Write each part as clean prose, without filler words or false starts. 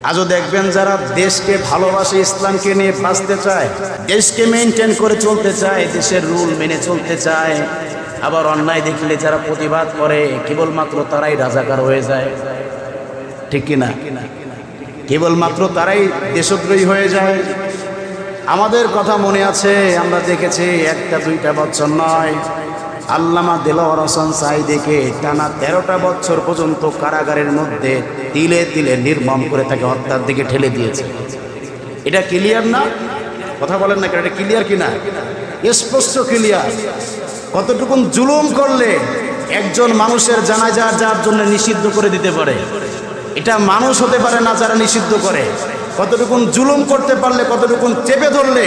আজও দেখবেন যারা দেশকে ভালোবাসে, ইসলামকে নিয়ে বাঁচতে চায়, দেশকে মেনটেন করে চলতে চায়, দেশের রুল মেনে চলতে চায়, আবার অন্যায় দেখলে যারা প্রতিবাদ করে কেবলমাত্র তারাই রাজাকার হয়ে যায়। ঠিক কিনা? কেবলমাত্র তারাই দেশদ্রোহী হয়ে যায়। আমাদের কথা মনে আছে, আমরা দেখেছি একটা দুইটা বছর নয়, আল্লামা দেলোয়ার হোসেন সাঈদীকে টানা 13টা বছর পর্যন্ত কারাগারের মধ্যে তিলে তিলে নির্মম করে তাকে হত্যার দিকে ঠেলে দিয়েছে। এটা ক্লিয়ার না? কথা বলেন না, এটা ক্লিয়ার কিনা? স্পষ্ট ক্লিয়ার। কতটুকু জুলুম করলে একজন মানুষের জানাজা যার জন্য নিষিদ্ধ করে দিতে পারে, এটা মানুষ হতে পারে না যারা নিষিদ্ধ করে। কতটুকু জুলুম করতে পারলে, কতটুকু চেপে ধরলে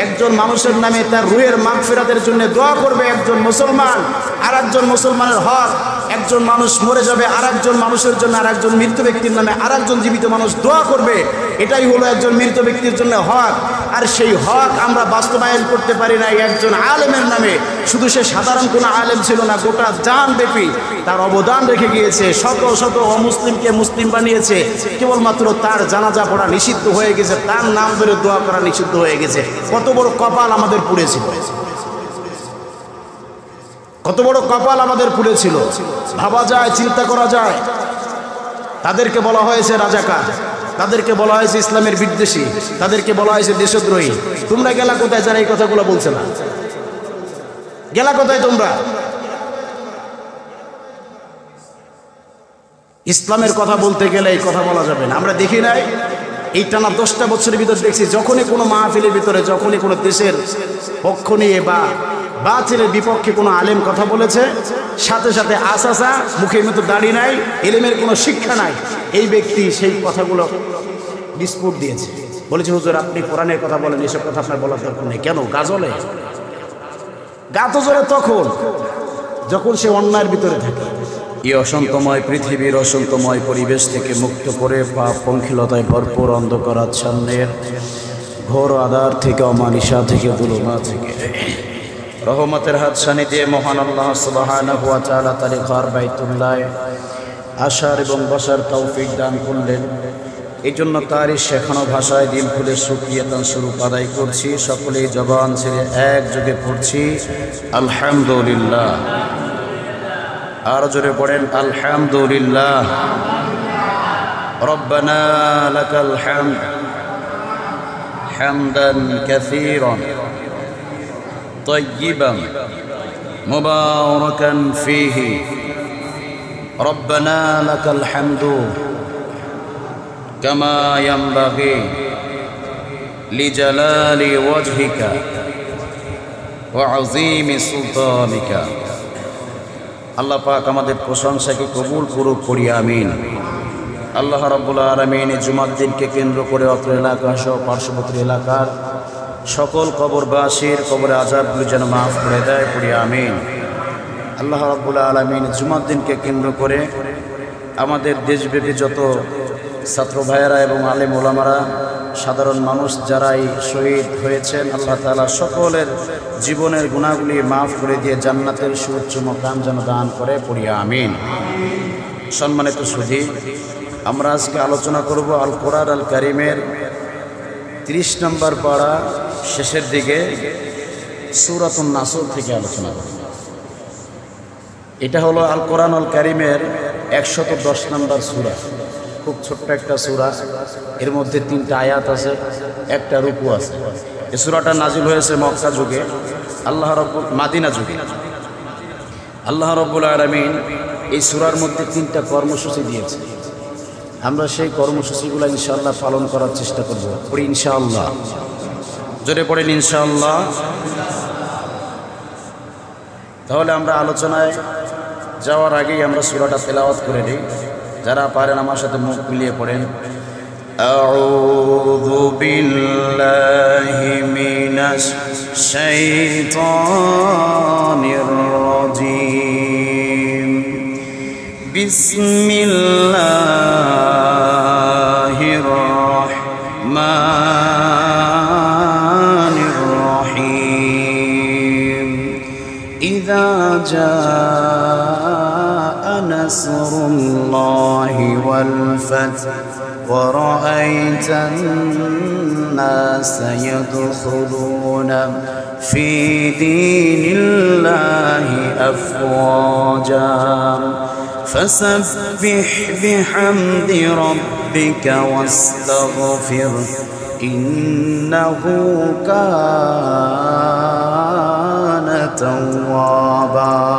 একজন মানুষের নামে তার রুহের মাগফিরাতের জন্য দোয়া করবে একজন মুসলমান, আর একজন মুসলমানের হক, একজন মানুষ মরে যাবে আর একজন মানুষের জন্য, আর একজন মৃত ব্যক্তির নামে আর একজন জীবিত মানুষ দোয়া করবে, এটাই হলো একজন মৃত ব্যক্তির জন্য হক। আর সেই হক আমরা বাস্তবায়ন করতে পারি না একজন আলেমের নামে। শুধু সে সাধারণ কোনো আলেম ছিল না, গোটা জানব্যাপী তার অবদান রেখে গিয়েছে, শত শত অমুসলিমকে মুসলিম বানিয়েছে। কেবলমাত্র তার জানাজা পড়া নিষিদ্ধ হয়ে গেছে, তার নাম ধরে দোয়া করা নিষিদ্ধ হয়ে গেছে। কত বড় কপাল আমাদের পুড়েছিল, কত বড় কপাল আমাদের পুড়েছিল। ভাবা যায়, চিন্তা করা যায়। তাদেরকে বলা হয়েছে রাজাকার, তাদেরকে বলা হয়েছে ইসলামের বিদ্বেষী, তাদেরকে বলা হয়েছে দেশদ্রোহী। তোমরা গেলা কোথায় যারা এই কথাগুলো বলছে না? গেলা কোথায় তোমরা? ইসলামের কথা বলতে গেলে এই কথা বলা যাবে না। আমরা দেখি নাই এই টানা 10টা বছরের ভিতর দেখছি, যখনই কোনো মাহফিলের ভিতরে, যখনই কোনো দেশের পক্ষ নিয়ে বা বাতিলের বিপক্ষে কোনো আলেম কথা বলেছে, সাথে সাথে আসাসা মুখের মতো দাড়ি নাই, এলেমের কোনো শিক্ষা নাই, এই ব্যক্তি সেই কথাগুলো ডিসপুট দিয়েছে, বলেছে হুজুর আপনি কোরআনের কথা বলেন, এসব কথা আপনার বলার দরকার নেই। কেন? গাজলে গা তো জ্বলে তখন যখন সে অন্যায়ের ভিতরে থাকে। এই অসন্তময় পৃথিবীর অসন্তময় পরিবেশ থেকে মুক্ত করে পাপ পঙ্কিলতায় ভরপুর অন্ধকার আচ্ছন্নের ঘোর আধার থেকে, অমানিসা থেকে, দুলুমা থেকে রহমতের হাত ছানি দিয়ে মহান আল্লাহ সুবহানাহু ওয়া তাআলা তার ঘর বাইতুল্লাহ আসার এবং বসার তৌফিক দান করলেন। এই জন্য তারই শেখানো ভাষায় দিল খুলে শুকরিয়া তান স্বরূপ আদায় করছি। সকলেই জবান ছেড়ে একযোগে পড়ছি আলহামদুলিল্লাহ। আর জোরে পড়েন আলহামদুলিল্লাহ। রব্বানা লাকাল হামদ হামদান কাসীরান طيبا مباركا فيه ربنا لك الحمد كما ينبغي لجلال وجهك وعظيم سلطانك। আল্লাহ পাক আমাদের প্রশংসাকে কবুল করুক, পড়ি আমিন। আল্লাহ রাব্বুল আলামিন জুমার দিনকে কেন্দ্র করে অত্র এলাকা সহ পার্শ্ববর্তী এলাকার সকল কবরবাসীর কবরে আযাবগুলো যেন মাফ করে দেয়, পড়ি আমিন। আল্লাহ রাব্বুল আলামিন জুমার দিনকে কেন্দ্র করে আমাদের দেশব্যাপী যত ছাত্র ভাইয়েরা এবং আলেম ওলামারা, সাধারণ মানুষ যারাই শহীদ হয়েছেন, আল্লাহ তাআলা সকলের জীবনের গুনাহগুলি মাফ করে দিয়ে জান্নাতের সুউচ্চ মাকাম যেন দান করে, পড়ি আমিন। সম্মানিত সুধী, আমরা আজকে আলোচনা করব আল কোরআন আল কারীমের 30 নম্বর পারা শেষের দিকে সূরাতুন নাসর থেকে আলোচনা করব। এটা হলো আল কোরআন আল কারীমের 110 নম্বর সূরা। খুব ছোট্ট একটা সূরা, এর মধ্যে 3টা আয়াত আছে, একটা রুকু আছে। এই সূরাটা নাজিল হয়েছে মক্কা যুগে, মাদিনা যুগে। আল্লাহ রাব্বুল আলামিন এই সূরার মধ্যে 3টা কর্মসূচি দিয়েছে। আমরা সেই কর্মসূচিগুলো ইনশাআল্লাহ পালন করার চেষ্টা করব, পড়ি ইনশাআল্লাহ। জোরে পড়েন ইনশাআল্লাহ। তাহলে আমরা আলোচনায় যাওয়ার আগেই আমরা সূরাটা তেলাওয়াত করে নিই। যারা পারেন আমার সাথে মুখ মিলিয়ে পড়েন। আউযু বিল্লাহি মিনাশ শাইতানির রাজীম। বিসমিল্লাহির রাহমানির রহিম। ইযা জাআ نصر الله والفتح ورأيت الناس يدخلون في دين الله أفواجا فسبح بحمد ربك واستغفر إنه كان توابا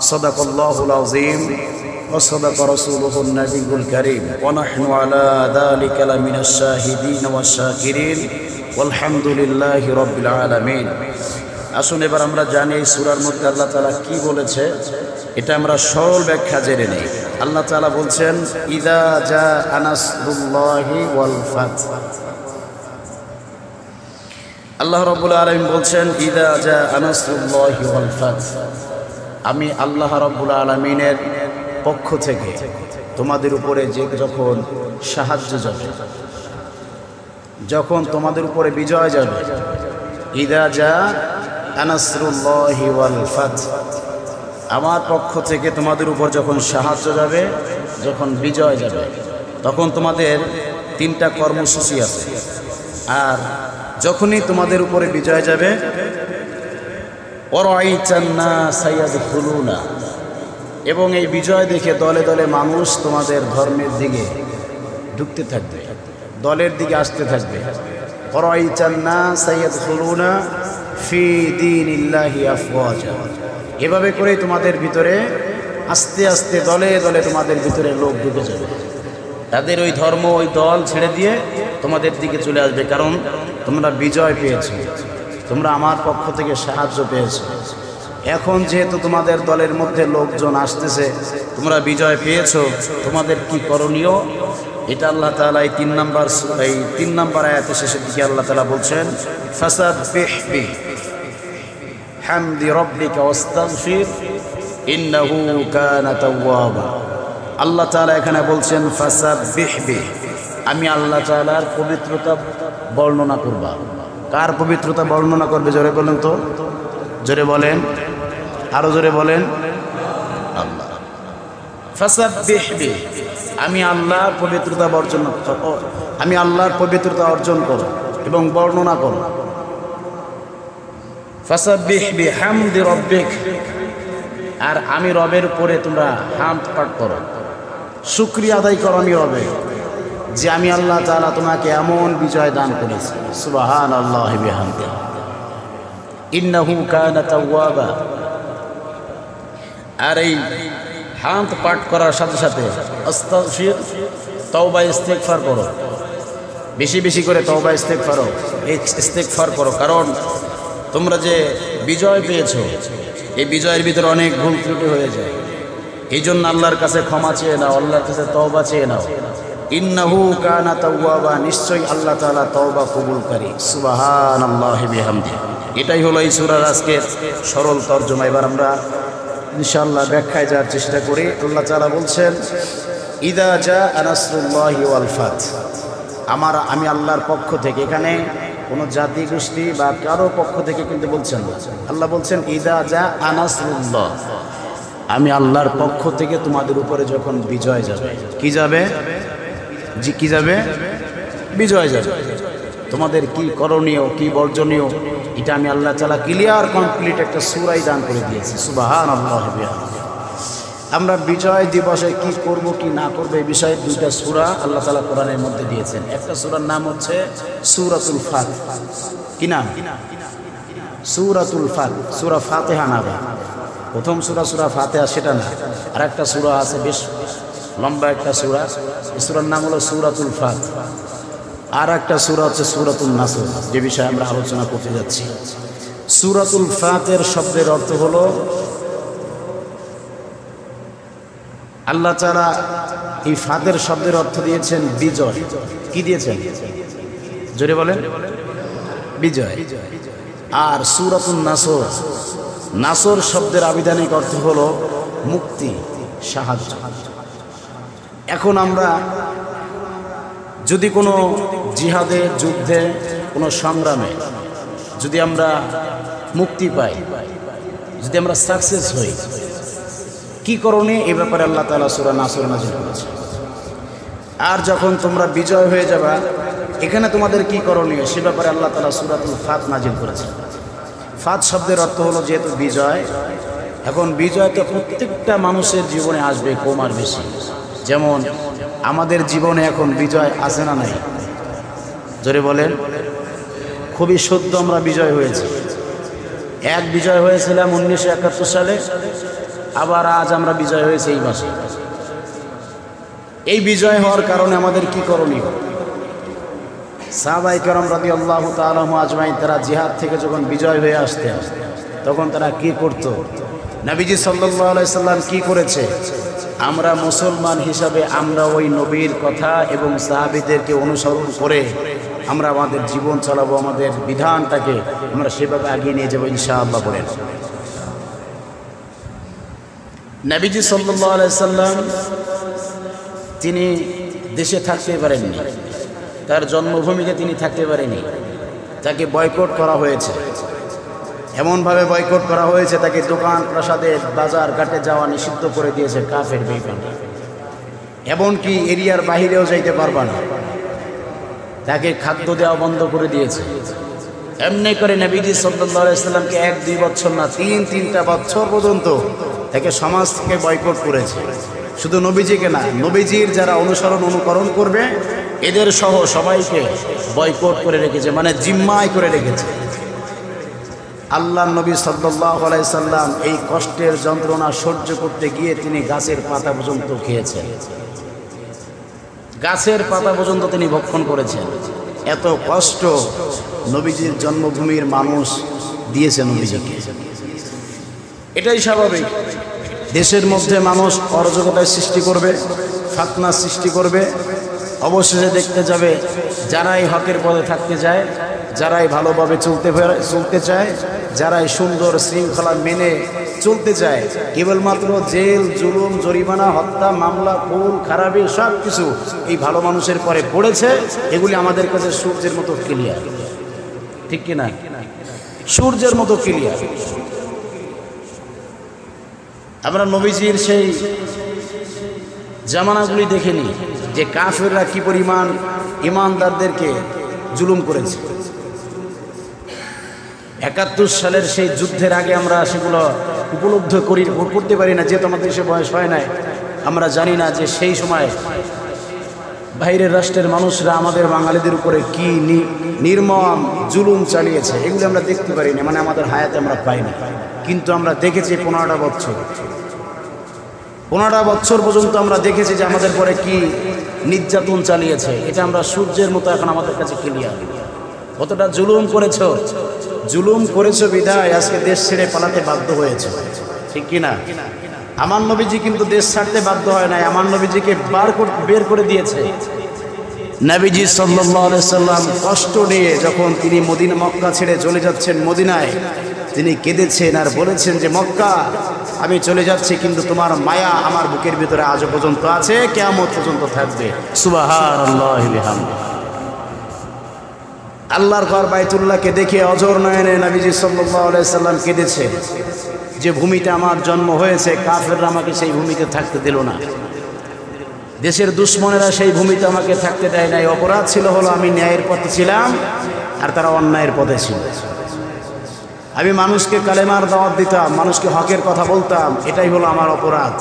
صدق الله العظيم وصدق رسوله النبي الكريم ونحن على ذلك لمن الشاهدين والشاكرين والحمد لله رب العالمين আসুন এবার আমরা জানি এই সূরার মধ্যে আল্লাহ তাআলা কি বলেছে এটা আমরা সরল ব্যাখ্যা জেনে নেই আল্লাহ তাআলা বলছেন ইযা জাআ নাসরুল্লাহি ওয়াল ফাত আল্লাহ রাব্বুল আলামিন বলছেন ইযা জাআ নাসরুল্লাহি ওয়াল ফাত আমি আল্লাহ রাব্বুল আলামিনের পক্ষ থেকে তোমাদের উপরে যে যখন সাহায্য যাবে যখন তোমাদের উপরে বিজয় যাবে ইযা জাআ নাসরুল্লাহি ওয়াল ফাত আমার পক্ষ থেকে তোমাদের উপর যখন সাহায্য যাবে যখন বিজয় যাবে তখন তোমাদের তিনটা কর্মসূচি আছে আর যখনই তোমাদের উপরে বিজয় যাবে ওয়ারাইতান নাসা ইয়াদখুলুনা এবং এই বিজয় দেখে দলে দলে মানুষ তোমাদের ধর্মের দিকে ঢুকতে থাকবে দলের দিকে আসতে থাকবে ওয়ারাইতান নাসা ইয়াদখুলুনা ফি দীনিল্লাহি আফওয়াজা এভাবে করে তোমাদের ভিতরে আস্তে আস্তে দলে দলে তোমাদের ভিতরে লোক ঢুকে যাবে তাদের ওই ধর্ম ওই দল ছেড়ে দিয়ে তোমাদের দিকে চলে আসবে কারণ তোমরা বিজয় পেয়েছো তোমরা আমার পক্ষ থেকে সাহায্য পেয়েছো এখন যেহেতু তোমাদের দলের মধ্যে লোকজন আসতেছে তোমরা বিজয় পেয়েছো তোমাদের কি করণীয় এটা আল্লাহ তাআলা এই 3 নম্বর আয়াতের শেষের দিকে আল্লাহ তাআলা বলছেন ফাসাব্বিহ বিহামদি রাব্বিকা ওয়াস্তাগফির ইন্নাহু কানা তাওয়াবা আল্লাহ তাআলা এখানে বলছেন ফাসাব্বিহ আমি আল্লাহ তাআলার পবিত্রতা বর্ণনা করবা কার পবিত্রতা বর্ণনা করবে জোরে বলেন তো জোরে বলেন আরো জোরে বলেন আল্লাহ ফাসাব্বিহ আমি আল্লাহর পবিত্রতা অর্জন করো এবং বর্ণনা করো ফাসাব্বিহ বিহামদি রাব্বিক আর আমি রবের উপরে তোমরা হামদ পাঠ করো শুকরিয়া আদায় করো আমি রবে যে আমি আল্লাহ তাআলা তোমাকে এমন বিজয় দান করেছি সুবহানাল্লাহি বিহামদিহি ইন্নাহু কানা তাওয়াবা আর এই হামদ পাঠ করার সাথে সাথে আস্তাগফির তওবা ইস্তেগফার করো বেশি বেশি করে তওবা ইস্তেগফার করো কারণ তোমরা যে বিজয় পেয়েছো এই বিজয়ের ভিতরে অনেক ভুল ত্রুটি হয়ে যায় এই জন্য আল্লাহর কাছে ক্ষমা চেয়ে নাও আল্লাহর কাছে তওবা চেয়ে নাও ইন্নাহু কানা তাওয়াবা নিশ্চয়ই আল্লাহ তাআলা তওবা কবুলকারী সুবহানাল্লাহি বিহামদিহি এটাই হলো এই সূরার আজকের সরল তরজমা এবার আমরা ইনশাআল্লাহ ব্যাখ্যায় যাওয়ার চেষ্টা করি আল্লাহ তাআলা বলছেন ইযা জাআ নাসরুল্লাহি ওয়াল ফাত আমি আল্লাহর পক্ষ থেকে এখানে কোনো জাতি গোষ্ঠী বা কারো পক্ষ থেকে কিন্তু বলছেন আল্লাহ বলছেন ইযা জাআ নাসরুল্লাহ আমি আল্লাহর পক্ষ থেকে তোমাদের উপরে যখন বিজয় যাবে কি যাবে বিজয় যাবে তোমাদের কি করণীয় কি বর্জনীয় এটা আমি আল্লাহ তাআলা ক্লিয়ার কমপ্লিট একটা সূরাই দান করে দিয়েছি সুবহানাল্লাহি বিহামদিহি আমরা বিজয় দিবসে কি করব কি না করব এই বিষয়ে দুইটা সূরা আল্লাহ তাআলা কোরআনের মধ্যে দিয়েছেন একটা সূরার নাম হচ্ছে সূরাতুল ফাত কি নাম সূরাতুল ফাত সূরা ফাতিহা না প্রথম সূরা ফাতিহা সেটা না আরেকটা সূরা আছে বেশ লম্বা একটা সূরা এই সূরার নাম হলো সূরাতুল ফাত আর একটা সূরা হচ্ছে সূরাতুন নাসর যে বিষয়ে আমরা আলোচনা করতে যাচ্ছি সূরাতুল ফাতের শব্দের অর্থ হলো আল্লাহ তাআলা এই ফাতের শব্দের অর্থ দিয়েছেন বিজয় কি দিয়েছেন জোরে বলেন বিজয় আর সূরাতুন নাসর নাসর শব্দের আবিধানিক অর্থ হলো মুক্তি সাহায্য এখন আমরা যদি কোনো জিহাদে যুদ্ধে কোনো সংগ্রামে যদি আমরা মুক্তি পাই যদি আমরা সাকসেস হই কি করণীয় এই ব্যাপারে আল্লাহ তাআলা সূরা নাসর নাযিল করেছেন আর যখন তোমরা বিজয় হয়ে যাবা, এখানে তোমাদের কি করণীয় সে ব্যাপারে আল্লাহ তাআলা সূরাতুল ফাত নাজিল করেছেন। ফাত শব্দের অর্থ হলো যেহেতু বিজয়, এখন বিজয় তো প্রত্যেকটা মানুষের জীবনে আসবে কম আর বেশি। যেমন আমাদের জীবনে এখন বিজয় আছে না নাই? জোরে বলেন। খুবই সদ্য আমরা বিজয় হয়েছি। এক বিজয় হয়েছিলাম 1971 সালে, আবার আজ আমরা বিজয় হয়েছি এই মাসে। এই বিজয় হওয়ার কারণে আমাদের কি করণীয়? সাহাবায়ে কেরাম রাদিয়াল্লাহু তাআলা আজমাইন তারা জিহাদ থেকে যখন বিজয় হয়ে আসতেন তখন তারা কি করত? নবীজি সাল্লাল্লাহু আলাইহি সাল্লাম কি করেছে? আমরা মুসলমান হিসাবে আমরা ওই নবীর কথা এবং সাহাবীদেরকে অনুসরণ করে আমরা আমাদের জীবন চালাবো, আমাদের বিধানটাকে আমরা সেভাবে এগিয়ে নিয়ে যাবো ইনশাআল্লাহ বলেন। নবীজি সাল্লাল্লাহু আলাইহি সাল্লাম তিনি দেশে থাকতে পারেননি, তার জন্মভূমিতে তিনি থাকতে পারেনি। তাকে বয়কট করা হয়েছে, এমনভাবে বয়কট করা হয়েছে তাকে দোকান প্রাসাদে বাজার ঘাটে যাওয়া নিষিদ্ধ করে দিয়েছে কাফের বেঈমান। এমনকি এরিয়ার বাহিরেও যাইতে পারবা না, তাকে খাদ্য দেওয়া বন্ধ করে দিয়েছে। এমনি করে নবীজি সাল্লাল্লাহু আলাইহি সাল্লামকে 1-2 বছর না 3-3টা বছর পর্যন্ত তাকে সমাজ থেকে বয়কট করেছে। শুধু নবীজিকে না, নবীজির যারা অনুকরণ করবে এদের সহ সবাইকে বয়কট করে রেখেছে, মানে জিম্মায় করে রেখেছে। আল্লাহর নবী সাল্লাল্লাহু আলাইহি সাল্লাম এই কষ্টের যন্ত্রণা সহ্য করতে গিয়ে তিনি গাছের পাতা পর্যন্ত খেয়েছেন, গাছের পাতা পর্যন্ত তিনি ভক্ষণ করেছেন। এত কষ্ট নবীজির জন্মভূমির মানুষ দিয়েছে নবীজিকে। এটাই স্বাভাবিক। দেশের মধ্যে মানুষ অরাজকতার সৃষ্টি করবে, ফাতনা সৃষ্টি করবে, অবশেষে দেখতে যাবে যারাই হকের পথে থাকতে যায়, যারাই ভালোভাবে চলতে চায়, যারাই সুন্দর শৃঙ্খলা মেনে চলতে চায়, কেবলমাত্র জেল, জুলুম, জরিমানা, হত্যা, মামলা, খুন, খারাপি সব কিছু এই ভালো মানুষের পরে পড়েছে। এগুলি আমাদের কাছে সূর্যের মতো ক্লিয়ার, ঠিক কিনা? সূর্যের মতো ক্লিয়ার। আমরা নবীজির সেই জামানাগুলি দেখেনি যে কাফেররা কি পরিমাণ ইমানদারদেরকে জুলুম করেছে। 71 সালের সেই যুদ্ধের আগে আমরা সেগুলো উপলব্ধ করতে পারি না, যেহেতু আমাদের সে বয়স হয় নাই। আমরা জানি না যে সেই সময় বাইরের রাষ্ট্রের মানুষরা আমাদের বাঙালিদের উপরে কি নির্মম জুলুম চালিয়েছে, এগুলো আমরা দেখতে পারি না, মানে আমাদের হায়াতে আমরা পাই না। কিন্তু আমরা দেখেছি 15টা বছর পর্যন্ত আমরা দেখেছি যে আমাদের পরে কি নির্যাতন চালিয়েছে। এটা আমরা সূর্যের মতো এখন আমাদের কাছে ক্লিয়ার। কতটা জুলুম করেছো বিধায় আজকে দেশ ছেড়ে পালাতে বাধ্য হয়েছে, ঠিক কিনা? আমার নবীজি কিন্তু দেশ ছাড়তে বাধ্য হয় নাই, আমার নবীজিকে বের করে দিয়েছে। নবীজি সাল্লাল্লাহু আলাইহি সাল্লাম কষ্ট নিয়ে যখন তিনি মক্কা ছেড়ে চলে যাচ্ছেন মদিনায়, তিনি কেঁদেছেন আর বলেছেন যে মক্কা আমি চলে যাচ্ছি, কিন্তু তোমার মায়া আমার বুকের ভিতরে আজও পর্যন্ত আছে, কিয়ামত পর্যন্ত থাকবে। সুবহানাল্লাহি বিহামদিহি। আল্লাহর ঘর বাইতুল্লাহকে দেখে অজর নয়নে নবীজি সাল্লাল্লাহু আলাইহি সাল্লাম কেঁদেছে যে ভূমিতে আমার জন্ম হয়েছে কাফেররা আমাকে সেই ভূমিতে থাকতে দিল না, দেশের দুশ্মনেরা সেই ভূমিতে আমাকে থাকতে দেয় নাই। অপরাধ ছিল হলো আমি ন্যায়ের পথে ছিলাম আর তারা অন্যায়ের পথে ছিল। আমি মানুষকে কালেমার দাওয়াত দিতাম, মানুষকে হকের কথা বলতাম, এটাই হলো আমার অপরাধ।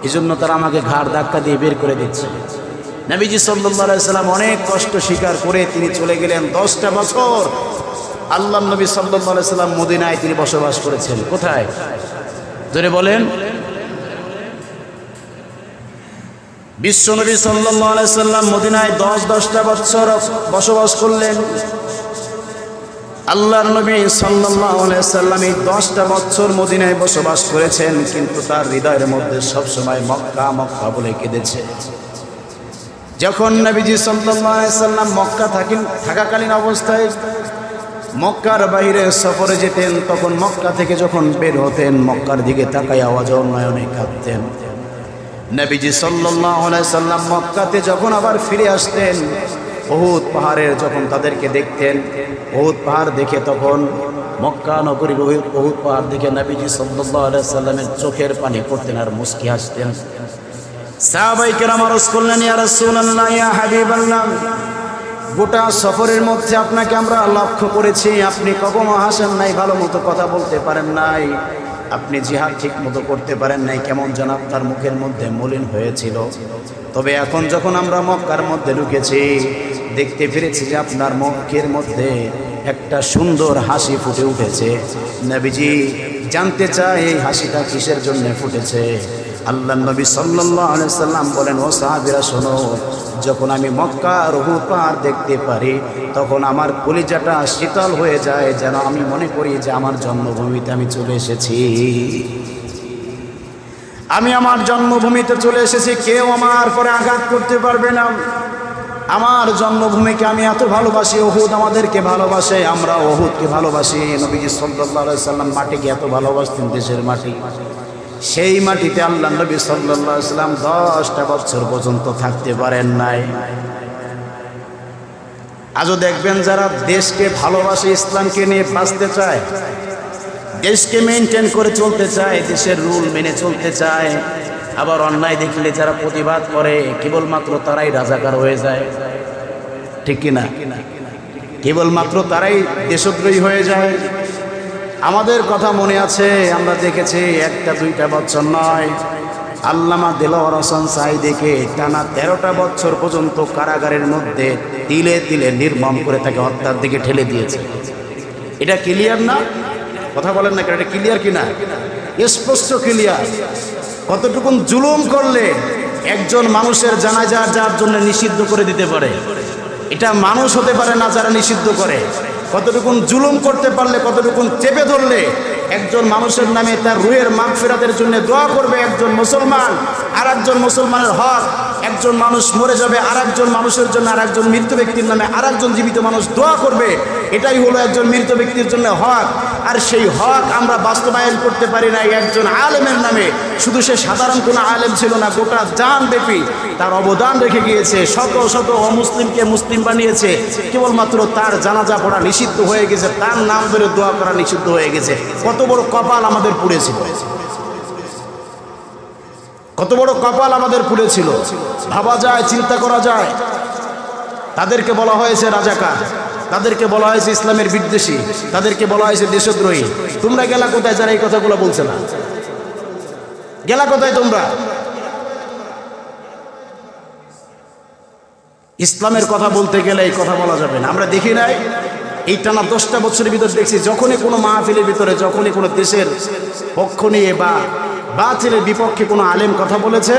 এজন্য তারা আমাকে ঘাড় ধাক্কা দিয়ে বের করে দিচ্ছে। নবীজি সাল্লাল্লাহু আলাইহি সাল্লাম অনেক কষ্ট স্বীকার করে তিনি চলে গেলেন। 10টা বছর আল্লাহর নবী সাল্লাল্লাহু আলাইহি সাল্লাম মদিনায় তিনি বসবাস করেছেন। কোথায়? জোরে বলেন। বিশ্বনবী সাল্লাল্লাহু আলাইহি সাল্লাম মদিনায় 10টা বছর বসবাস করলেন। আল্লাহর নবী সাল্লাল্লাহু আলাইহি সাল্লাম এই 10টা বছর মদিনায় বসবাস করেছেন, কিন্তু তার হৃদয়ের মধ্যে সবসময় মক্কা মক্কা বলে কেঁদেছে। যখন নবীজি সাল্লাল্লাহু আলাইহি সাল্লাম মক্কা থাকাকালীন অবস্থায় মক্কার বাইরে সফরে যেতেন, তখন মক্কা থেকে যখন বের হতেন মক্কার দিকে তাকায় আওয়াজও নয়নে কাঁদতেন। নবীজি সাল্লাল্লাহু আলাইহি সাল্লাম মক্কাতে যখন আবার ফিরে আসতেন, উহুদ পাহাড়ের যখন তাদেরকে দেখতেন, উহুদ পাহাড় দেখে তখন মক্কা নগরীর উহুদ পাহাড় দেখে নবীজি সাল্লাল্লাহু আলাইহি সাল্লামের চোখের পানি পড়তেন আর মুস্কি হাসতেন। সাহাবায়ে কেরাম আরজ করলেন, ইয়া রাসূলুল্লাহ, ইয়া হাবিবাল্লাহ, গোটা সফরের মধ্যে আপনাকে আমরা লক্ষ্য করেছি, আপনি কখনো হাসেন নাই, ভালো মতো কথা বলতে পারেন নাই, আপনি জিহাদ ঠিক মতো করতে পারেন নাই, কেমন যেন আপনার মুখের মধ্যে মলিন হয়েছিল। তবে এখন যখন আমরা মক্কার মধ্যে ঢুকেছি, দেখতে পেরেছি যে আপনার মুখের মধ্যে একটা সুন্দর হাসি ফুটে উঠেছে। নবীজি জানতে চায় এই হাসিটা কিসের জন্য ফুটেছে। আল্লাহ নবী সাল্লাল্লাহু আলাইহি সাল্লাম বলেন, ও সাহাবীরা শোনো, যখন আমি মক্কার উহুদ পাহাড় দেখতে পারি তখন আমার কলিজাটা শীতল হয়ে যায়, যেন আমি মনে করি যে আমার জন্মভূমিতে আমি চলে এসেছি, আমি আমার জন্মভূমিতে চলে এসেছি, কেউ আমার পরে আঘাত করতে পারবে না। আমার জন্মভূমিকে আমি এত ভালোবাসি, উহুদ আমাদেরকে ভালোবাসে, আমরা উহুদকে ভালোবাসি। নবীজি সাল্লাল্লাহু আলাইহি সাল্লাম মাটিকে এত ভালোবাসতেন, দেশের মাটি, সেই মাটিতে আল্লাহ নবী সাল্লাল্লাহু আলাইহি সাল্লাম 10টা বছর পর্যন্ত থাকতে পারেন নাই। আজও দেখবেন যারা দেশকে ভালোবাসে, ইসলামকে নিয়ে বাঁচতে চায়, দেশকে মেনটেন করে চলতে চায়, দেশের রুল মেনে চলতে চায়, আবার অন্যায় দেখলে যারা প্রতিবাদ করে কেবলমাত্র তারাই রাজাকার হয়ে যায়, ঠিক কিনা? কেবলমাত্র তারাই দেশদ্রোহী হয়ে যায়। আমাদের কথা মনে আছে, আমরা দেখেছি 1টা 2টা বছর নয়, আল্লামা দেলোয়ার হোসেন সাঈদীকে টানা 13টা বছর পর্যন্ত কারাগারের মধ্যে তিলে তিলে নির্মম করে তাকে হত্যার দিকে ঠেলে দিয়েছে। এটা ক্লিয়ার না? কথা বলেন না, এটা ক্লিয়ার কিনা? স্পষ্ট ক্লিয়ার। কতটুকুন জুলুম করলে একজন মানুষের জানাজা যার জন্য নিষিদ্ধ করে দিতে পারে, এটা মানুষ হতে পারে না যারা নিষিদ্ধ করে। কতটুকুন জুলুম করতে পারলে, কতটুকুন চেপে ধরলে একজন মানুষের নামে তার রুহের মাগফিরাতের জন্য দোয়া করবে একজন মুসলমান, আর একজন মুসলমানের হক, একজন মানুষ মরে যাবে আর একজন মানুষের জন্য, আর একজন মৃত ব্যক্তির নামে আর একজন জীবিত মানুষ দোয়া করবে, এটাই হলো একজন মৃত ব্যক্তির জন্য হক। আর সেই হক আমরা বাস্তবায়ন করতে পারি না একজন আলেমের নামে। শুধু সে সাধারণ কোনো আলেম ছিল না, গোটা জানব্যাপী তার অবদান রেখে গিয়েছে, শত শত অমুসলিমকে মুসলিম বানিয়েছে, কেবলমাত্র তার জানাজা পড়া নিষিদ্ধ হয়ে গেছে, তার নাম ধরে দোয়া করা নিষিদ্ধ হয়ে গেছে। কত বড় কপাল আমাদের পুড়েছিল, কত বড় কপাল আমাদের পুড়েছিল, ভাবা যায়, চিন্তা করা যায়। তাদেরকে বলা হয়েছে রাজাকার, তাদেরকে বলা হয়েছে ইসলামের বিদ্বেষী, তাদেরকে বলা হয়েছে দেশদ্রোহী। তোমরা গেলা কোথায় যারা এই কথাগুলো বলছে না? গেলা কোথায় তোমরা? ইসলামের কথা বলতে গেলে এই কথা বলা যাবে না। আমরা দেখি নাই এই টানা 10টা বছরের ভিতর দেখছি, যখনই কোনো মাহফিলের ভিতরে, যখনই কোনো দেশের পক্ষ নিয়ে বা বাতিলের বিপক্ষে কোনো আলেম কথা বলেছে,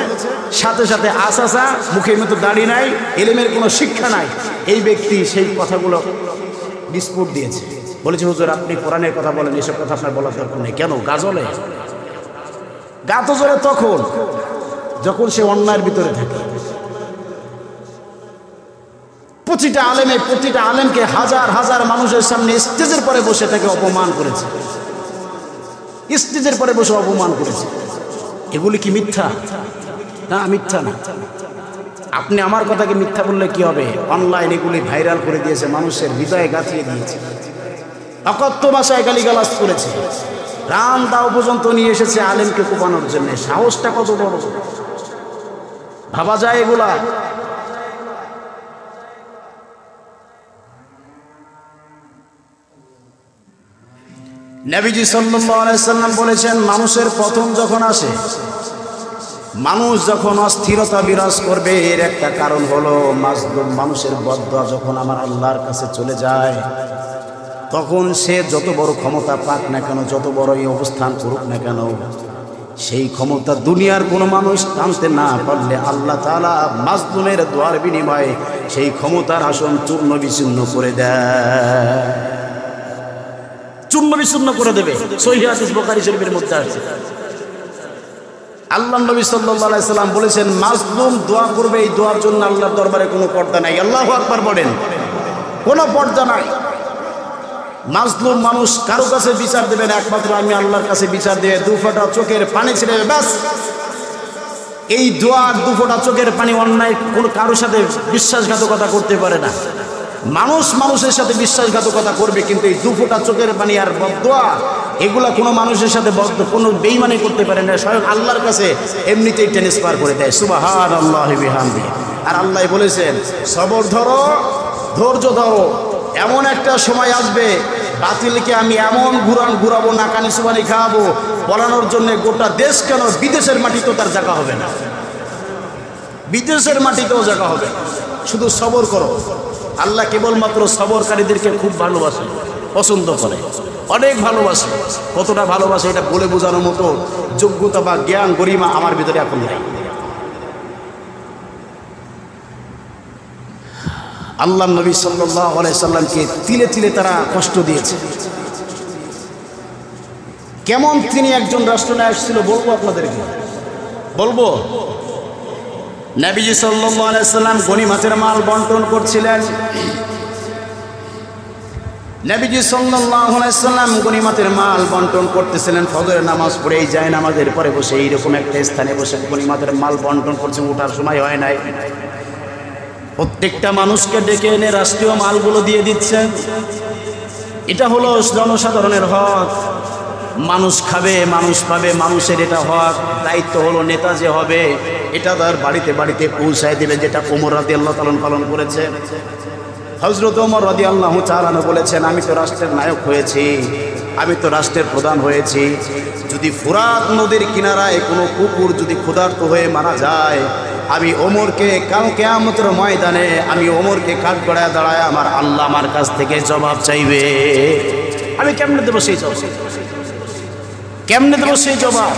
সাথে সাথে আসাসা মুখের মতো দাড়ি নাই, এলেমের কোনো শিক্ষা নাই, এই ব্যক্তি সেই কথাগুলো ডিসপুট দিয়েছে, বলেছে হুজুর আপনি কোরআনের কথা বলেন, এসব কথা আপনার বলার দরকার নেই। কেন? গাজলে গা তো জ্বলে তখন যখন সে অন্যায়ের ভিতরে থাকে। প্রতিটা আলেমকে হাজার হাজার মানুষের সামনে স্টেজের পরে বসে তাকে অপমান করেছে, স্টেজের পরে বসে অপমান করেছে। এগুলি কি মিথ্যা? না, মিথ্যা না। আপনি আমার কথাকে মিথ্যা বললে কি হবে? অনলাইন এগুলি ভাইরাল করে দিয়েছে, মানুষের হৃদয়ে গাঁথিয়ে দিয়েছে, অকথ্য ভাষায় গালিগালাজ করেছে, রাম দাও পর্যন্ত নিয়ে এসেছে আলেমকে কোপানোর জন্য। সাহসটা কত বড়, ভাবা যায় এগুলা? নবীজি সাল্লাল্লাহু আলাইহি সাল্লাম বলেছেন, মানুষের পতন যখন আসে, মানুষ যখন অস্থিরতা বিরাজ করবে, এর একটা কারণ হলো মাজলুম মানুষের বদদোয়া যখন আমার আল্লাহর কাছে চলে যায়, তখন সে যত বড় ক্ষমতা পাক না কেন, যত বড়ই অবস্থান করুক না কেন, সেই ক্ষমতা দুনিয়ার কোনো মানুষ টানতে না পারলে আল্লাহ তাআলা মাজলুমের দোয়ার বিনিময়ে সেই ক্ষমতার আসন চূর্ণ বিচূর্ণ করে দেয়, চূর্ণ বিচূর্ণ করে দেবে। সহিহ হাদিস বুখারী শরীফের মধ্যে আছে। আল্লাহ নবী সাল্লাল্লাহু আলাইহি সাল্লাম বলেছেন, মাজলুম দোয়া করবে, এই দোয়ার জন্য আল্লাহর দরবারে কোনো পর্দা নাই। আল্লাহু আকবার বলেন, কোনো পর্দা নাই। মাজলুম মানুষ কারো কাছে বিচার দেবে না, একমাত্র আমি আল্লাহর কাছে বিচার দেবে। 2 ফোঁটা চোখের পানি ছেড়ে ব্যাস, এই দোয়ার 2 ফোঁটা চোখের পানি অন্যায় কোনো কারোর সাথে বিশ্বাসঘাতকতা করতে পারে না। মানুষ মানুষের সাথে বিশ্বাসঘাতকতা করবে, কিন্তু এই দুফোঁটা চোখের পানি আর বদদোয়া এগুলা কোনো মানুষের সাথে কোনো বেঈমানি করতে পারে না, স্বয়ং আল্লাহর কাছে এমনিতেই ট্রান্সফার করে দেয়। সুবহানাল্লাহি বিহামদিহি। আর আল্লাহ বলেছেন সবর ধরো, ধৈর্য ধরো, এমন একটা সময় আসবে বাতিলকে আমি এমন ঘুরাবো, নাকানি সুবানি খাওয়াবো, বলানোর জন্য গোটা দেশ কেন বিদেশের মাটিতেও তার জায়গা হবে না, বিদেশের মাটিতেও জায়গা হবে। শুধু সবর করো। আল্লাহ কেবলমাত্র সবরকারীদেরকে খুব ভালোবাসে, পছন্দ করে, অনেক ভালোবাসে। কতটা ভালোবাসে এটা বলে বোঝানোর মতো যোগ্যতা বা জ্ঞান গরিমা আমার ভিতরে এখন নেই। আল্লাহ নবী সাল্লাল্লাহু আলাইহি সাল্লামকে তিলে তিলে তারা কষ্ট দিয়েছে। কেমন তিনি একজন রাষ্ট্রনায়ক ছিল বলবো আপনাদেরকে, বলবো। নবীজি সাল্লাল্লাহু আলাইহি সাল্লাম গনিমতের মাল বন্টন করছিলেন। নবীজি সাল্লাল্লাহু আলাইহি সাল্লাম গনিমতের মাল বন্টন করতেছিলেন। ফজরের নামাজ পড়েই যায়, নামাজের পরে বসে এইরকম একটা স্থানে বসে গনিমতের মাল বন্টন করছেন। ওঠার সময় হয় নাই, প্রত্যেকটা মানুষকে ডেকে এনে রাষ্ট্রীয় মালগুলো দিয়ে দিচ্ছেন। এটা হলো জনসাধারণের হক, মানুষ খাবে, মানুষ পাবে, মানুষের এটা হক। দায়িত্ব হলো নেতা যে হবে এটা তার বাড়িতে বাড়িতে পৌঁছায় দেবে, যেটা ওমর রাদিয়াল্লাহু তাআলা পালন করেছে। হযরত ওমর রাদিয়াল্লাহু তাআলা বলেছেন আমি তো রাষ্ট্রের নায়ক হয়েছি, আমি তো রাষ্ট্রের প্রধান হয়েছি। যদি ফুরাত নদীর কিনারায় কোনো কুকুর যদি ক্ষুধার্ত হয়ে মারা যায়, আমি ওমরকে কাল কিয়ামতের ময়দানে আমি ওমরকে কাঠ গড়ায় দাঁড়ায় আমার আল্লাহ আমার কাছ থেকে জবাব চাইবে। আমি কেমনে দেবো সেই জবাব? কেমনে দেবো সেই জবাব?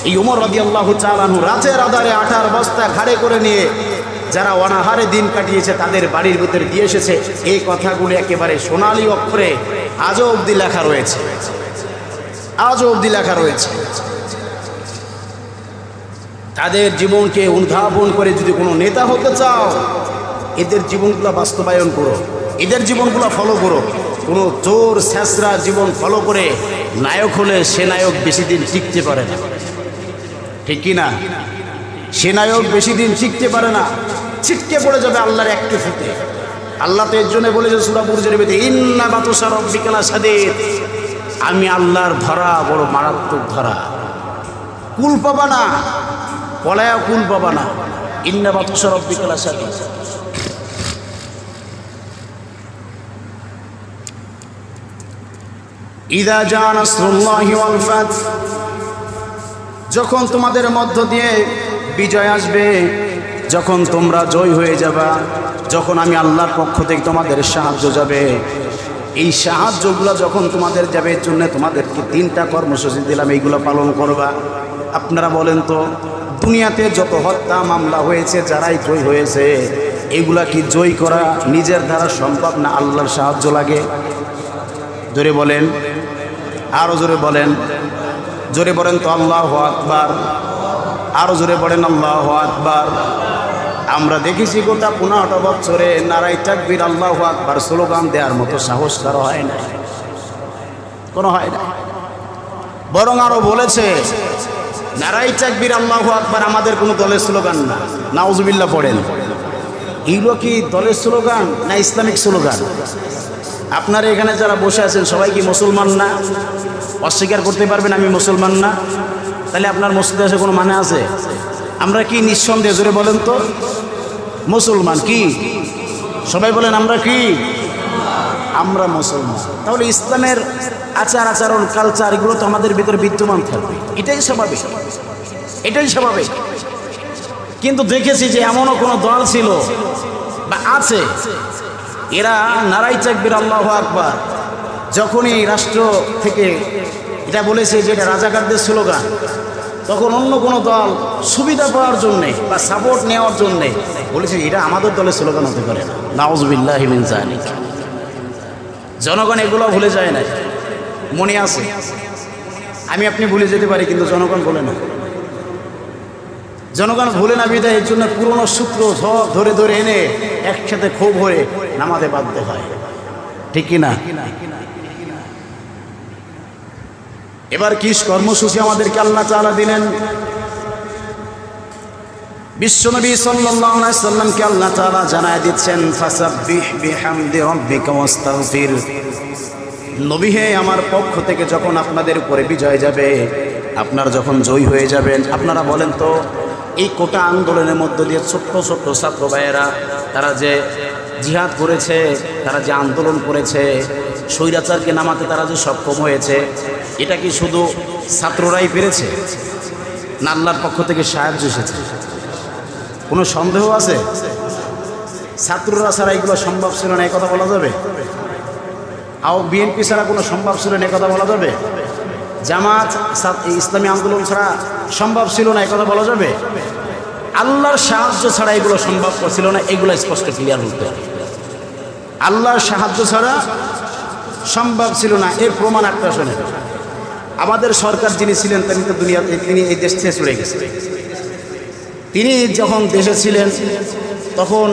এই ওমর রাদিয়াল্লাহু তাআলা রাতের আধারে আটার বস্তা ঘাড়ে করে নিয়ে যারা অনাহারে দিন কাটিয়েছে তাদের বাড়ির ভিতরে দিয়ে এসেছে। এই কথাগুলো একেবারে সোনালী অক্ষরে আজও অবধি লেখা রয়েছে, আজও অবধি লেখা রয়েছে। তাদের জীবনকে উদ্ভাবন করে যদি কোনো নেতা হতে চাও, এদের জীবনগুলো বাস্তবায়ন করো, এদের জীবনগুলো ফলো করো। কোনো চোর ছেঁচড়া জীবন ফলো করে নায়ক হলে সে নায়ক বেশি দিন টিকতে পারে না, ঠিক কি না? সে নায়ক বেশি দিন টিকতে পারে না, ছিটকে পড়ে যাবে আল্লাহর একটু ফুটে। আল্লাহ তো এর জন্য বলেছে সূরা বুরুজের ভিতরে ইন্না বাতুশা রাব্বিকা লাশাদীদ, আমি আল্লাহর ধরা বড় মারাত্মক ধরা, কুল পাবা না, পলায়া কুল পাবা না। ইন্না বাতুশা রাব্বিকা লাশাদীদ। ইযা জা নাসরুল্লাহি ওয়াল ফাত, যখন তোমাদের মধ্য দিয়ে বিজয় আসবে, যখন তোমরা জয় হয়ে যাবা, যখন আমি আল্লাহর পক্ষ থেকে তোমাদের সাহায্য যাবে, এই সাহায্যগুলো যখন তোমাদের যাবে এর জন্য তোমাদেরকে 3টা কর্মসূচি দিলাম, এইগুলো পালন করবা। আপনারা বলেন তো দুনিয়াতে যত হত্যা মামলা হয়েছে, যারাই জয় হয়েছে, এগুলা কি জয় করা নিজের দ্বারা সম্ভব না? আল্লাহর সাহায্য লাগে। জোরে বলেন, আরো জোরে বলেন, জোরে বলেন তো আল্লাহু আকবার, আরো জোরে বলেন আল্লাহু আকবার। আমরা দেখেছি গোটা 15টা বছরে নারাই তাকবীর আল্লাহু আকবার স্লোগান দেওয়ার মতো সাহস কারো হয় না, কোনো হয় না। বরং আরো বলেছে নারাই তাকবীর আল্লাহু আকবার আমাদের কোনো দলের স্লোগান না। নাউজুবিল্লাহ পড়েন। এইগুলো কি দলের স্লোগান না ইসলামিক স্লোগান? আপনারা এখানে যারা বসে আছেন সবাই কি মুসলমান না? অস্বীকার করতে পারবেন আমি মুসলমান না? তাহলে আপনার মসজিদে এসে কোনো মানে আছে? আমরা কি নিঃসন্দেহে, জোরে বলেন তো, মুসলমান? কি সবাই বলেন আমরা কি? আমরা মুসলমান। তাহলে ইসলামের আচার আচরণ কালচার এগুলো তো আমাদের ভিতরে বিদ্যমান থাকবে, এটাই স্বাভাবিক, এটাই স্বাভাবিক। কিন্তু দেখেছি যে এমনও কোনো দল ছিল বা আছে, এরা নারাই তাকবীর আল্লাহু আকবার যখনই রাষ্ট্র থেকে এটা বলেছে যে এটা রাজাকারদের স্লোগান, তখন অন্য কোনো দল সুবিধা পাওয়ার জন্যে বা সাপোর্ট নেওয়ার জন্যে বলেছে এটা আমাদের দলের স্লোগান হতে পারে না। নাউজুবিল্লাহি মিন যালিক। জনগণ এগুলো ভুলে যায় না, মনে আছে। আমি আপনি ভুলে যেতে পারি, কিন্তু জনগণ ভুলে না। জনগণ ভুলে না বিধায় এর জন্য পুরনো সূত্র সব ধরে ধরে এনে একসাথে ক্ষোভ হয়ে নামাজে বাধ্য হয়, ঠিক কিনা? এবার কি কর্মসূচি আমাদেরকে আল্লাহ তাআলা দিলেন? বিশ্বনবী সাল্লাল্লাহু আলাইহি সাল্লামকে আল্লাহ তাআলা জানায় দিচ্ছেন ফাসাব্বিহ বিহামদি রাব্বিকা ওয়াস্তাগফির। নবী হে, আমার পক্ষ থেকে যখন আপনাদের উপরে বিজয় যাবে, আপনারা যখন জয়ী হয়ে যাবেন, আপনারা বলেন তো এই কোটা আন্দোলনের মধ্য দিয়ে ছোট্ট ছোট্ট ছাত্র ভাইয়েরা তারা যে জিহাদ করেছে, তারা যে আন্দোলন করেছে, স্বৈরাচারকে নামাতে তারা যে সক্ষম হয়েছে, এটা কি শুধু ছাত্ররাই পেরেছে না আল্লাহর পক্ষ থেকে সাহায্য এসেছে? কোনো সন্দেহ আছে? ছাত্ররা ছাড়া এগুলো সম্ভব ছিল না, এই কথা বলা যাবে? বিএনপি ছাড়া কোনো সম্ভব ছিল না, এই কথা বলা যাবে? জামাত ইসলামী আন্দোলন ছাড়া সম্ভব ছিল না, এই কথা বলা যাবে? আল্লাহর সাহায্য ছাড়া এগুলো সম্ভব ছিল না, এগুলো স্পষ্ট ক্লিয়ার বলতে হবে। আল্লাহর সাহায্য ছাড়া সম্ভব ছিল না। এর প্রমাণ একটা শোনে, আমাদের সরকার যিনি ছিলেন তিনি তো দুনিয়াতে, তিনি এই দেশ থেকে চলে গেছেন। তিনি যখন দেশে ছিলেন তখন